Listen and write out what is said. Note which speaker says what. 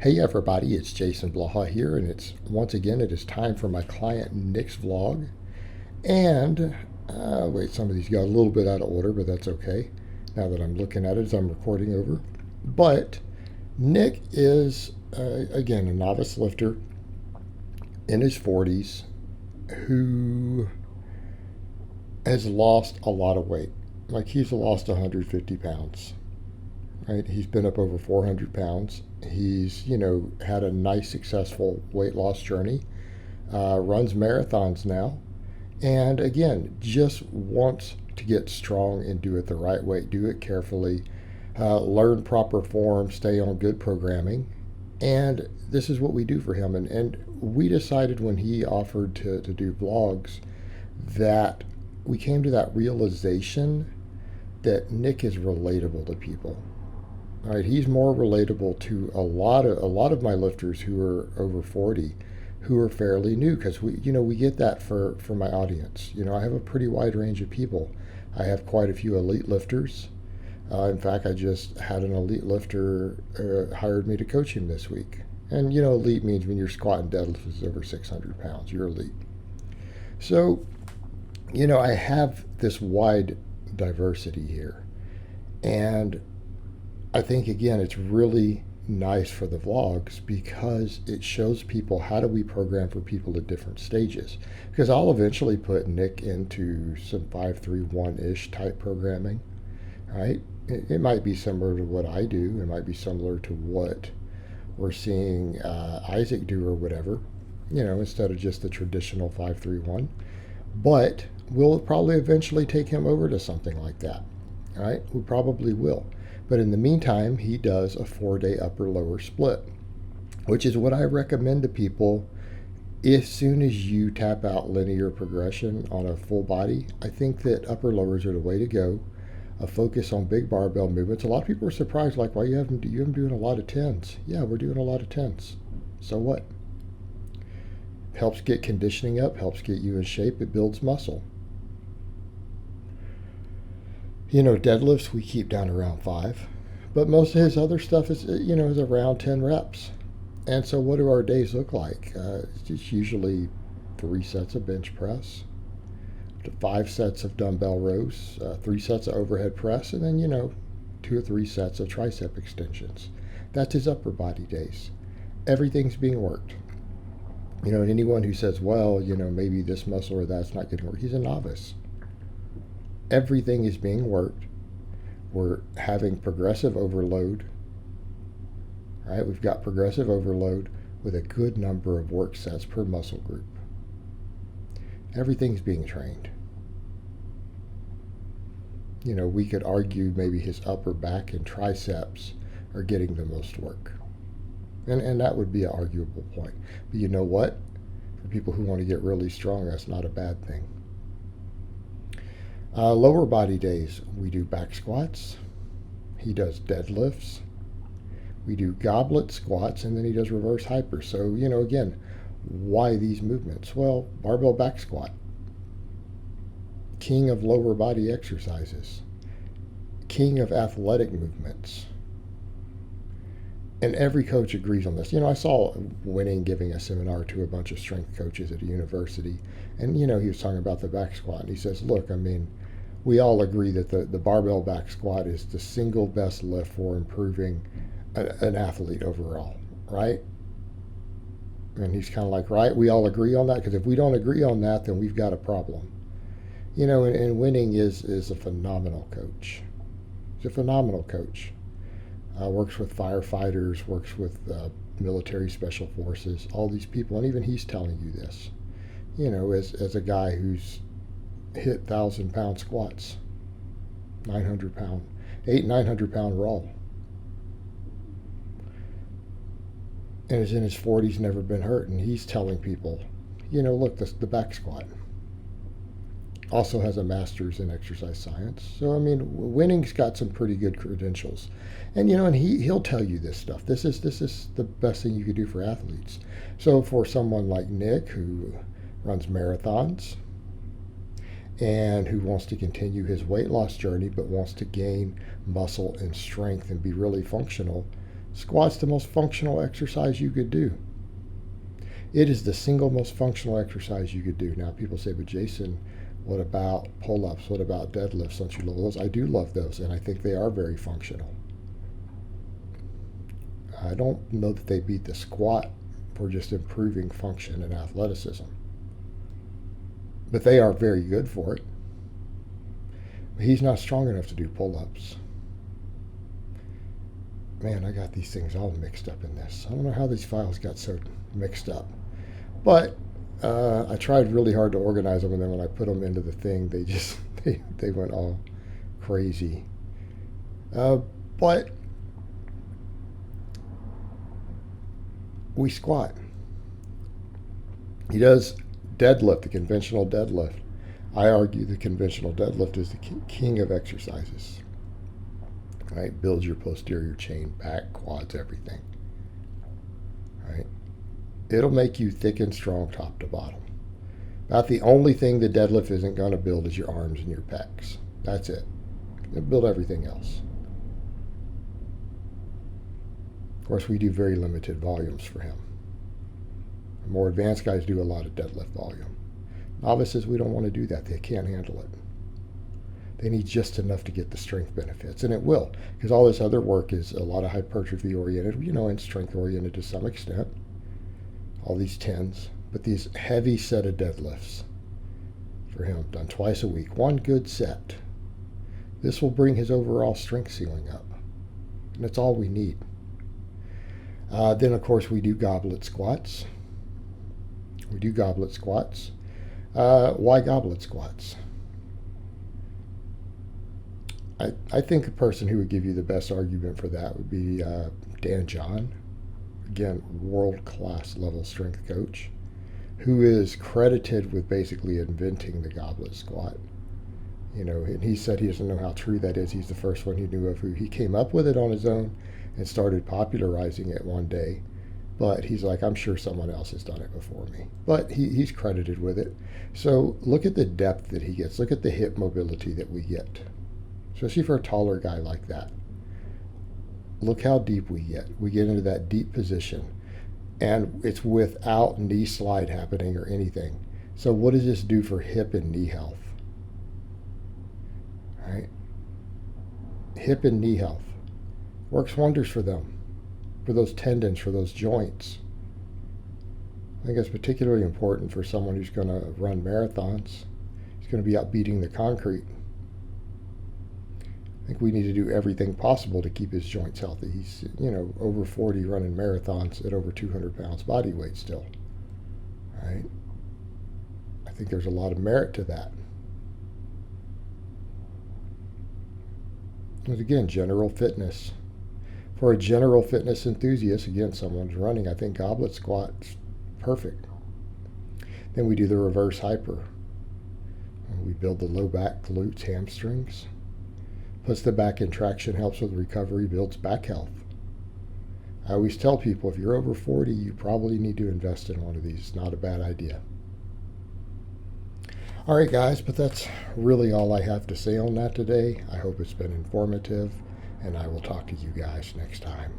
Speaker 1: Hey everybody, it's Jason Blaha here, and once again it is time for my client Nick's vlog. And wait, some of these got a little bit out of order, but that's okay. Now that I'm looking at it as I'm recording over, but Nick is again a novice lifter in his 40s who has lost a lot of weight. Like he's lost 150 pounds. Right? He's been up over 400 pounds. He's, had a nice, successful weight loss journey, runs marathons now, and again, just wants to get strong and do it the right way, do it carefully, learn proper form, stay on good programming. And this is what we do for him. And we decided when he offered to do vlogs that we came to that realization that Nick is relatable to people. All right, he's more relatable to a lot of my lifters who are over 40, who are fairly new, because we get that for my audience. I have a pretty wide range of people. I have quite a few elite lifters. In fact, I just had an elite lifter hired me to coach him this week. And elite means when your squat and deadlift is over 600 pounds, you're elite. So, I have this wide diversity here, and I think, again, it's really nice for the vlogs because it shows people how do we program for people at different stages. Because I'll eventually put Nick into some 5-3-1-ish type programming, right? It might be similar to what I do. It might be similar to what we're seeing Isaac do or whatever, instead of just the traditional 5-3-1. But we'll probably eventually take him over to something like that, right? We probably will. But in the meantime, he does a 4-day upper-lower split, which is what I recommend to people as soon as you tap out linear progression on a full body. I think that upper-lowers are the way to go. A focus on big barbell movements. A lot of people are surprised, like, why you have them doing a lot of 10s. Yeah, we're doing a lot of 10s. So what? Helps get conditioning up, helps get you in shape, it builds muscle. Deadlifts we keep down around 5, but most of his other stuff is around 10 reps. And so what do our days look like? It's usually 3 sets of bench press, 5 sets of dumbbell rows, 3 sets of overhead press, and then 2 or 3 sets of tricep extensions. That's his upper body days. Everything's being worked. And anyone who says, well, maybe this muscle or that's not getting worked, he's a novice. Everything is being worked. We're having progressive overload. Right? We've got progressive overload with a good number of work sets per muscle group. Everything's being trained. We could argue maybe his upper back and triceps are getting the most work. And that would be an arguable point. But you know what? For people who want to get really strong, that's not a bad thing. Lower body days, we do back squats. He does deadlifts. We do goblet squats, and then he does reverse hyper. So, again, why these movements? Well, barbell back squat. King of lower body exercises. King of athletic movements. And every coach agrees on this. I saw Winning giving a seminar to a bunch of strength coaches at a university, and he was talking about the back squat, and he says, look, we all agree that the barbell back squat is the single best lift for improving an athlete overall, right? And he's kind of like, right, we all agree on that, because if we don't agree on that, then we've got a problem. And Winning is a phenomenal coach. He's a phenomenal coach. Works with firefighters, works with military special forces, all these people, and even he's telling you this, as a guy who's hit 1,000-pound squats, 900-pound raw, and is in his 40s, never been hurt, and he's telling people, look, the back squat. Also has a master's in exercise science. So, Winning's got some pretty good credentials. And, and he'll tell you this stuff. This is the best thing you could do for athletes. So for someone like Nick, who runs marathons and who wants to continue his weight loss journey but wants to gain muscle and strength and be really functional, Squat's the most functional exercise you could do. It is the single most functional exercise you could do. Now, people say, but Jason, what about pull-ups? What about deadlifts? Don't you love those? I do love those, and I think they are very functional. I don't know that they beat the squat for just improving function and athleticism. But they are very good for it. But he's not strong enough to do pull-ups. Man, I got these things all mixed up in this. I don't know how these files got so mixed up. But I tried really hard to organize them, and then when I put them into the thing, they went all crazy. But we squat. He does deadlift, the conventional deadlift. I argue the conventional deadlift is the king of exercises. Right? Builds your posterior chain, back, quads, everything. Right? It'll make you thick and strong top to bottom. About the only thing the deadlift isn't going to build is your arms and your pecs. That's it. It'll build everything else. Of course, we do very limited volumes for him. The more advanced guys do a lot of deadlift volume. Novices, we don't want to do that. They can't handle it. They need just enough to get the strength benefits, and it will, because all this other work is a lot of hypertrophy oriented, and strength oriented to some extent. All these tens, but these heavy set of deadlifts for him, done twice a week, one good set. This will bring his overall strength ceiling up, and that's all we need. Then, of course, we do goblet squats. Why goblet squats? I think the person who would give you the best argument for that would be Dan John. Again, world-class level strength coach, who is credited with basically inventing the goblet squat. And he said he doesn't know how true that is. He's the first one he knew of who he came up with it on his own and started popularizing it one day. But he's like, I'm sure someone else has done it before me. But he's credited with it. So look at the depth that he gets. Look at the hip mobility that we get, especially for a taller guy like that. Look how deep we get. We get into that deep position, and it's without knee slide happening or anything. So what does this do for hip and knee health? All right? Hip and knee health works wonders for them, for those tendons, for those joints. I think it's particularly important for someone who's going to run marathons. He's going to be out beating the concrete. I think we need to do everything possible to keep his joints healthy. He's, over 40 running marathons at over 200 pounds body weight still. Right? I think there's a lot of merit to that. And again, general fitness. For a general fitness enthusiast, again, someone's running, I think goblet squat's perfect. Then we do the reverse hyper. We build the low back, glutes, hamstrings. Puts the back in traction, helps with recovery, builds back health. I always tell people, if you're over 40, you probably need to invest in one of these. It's not a bad idea. All right, guys, but that's really all I have to say on that today. I hope it's been informative, and I will talk to you guys next time.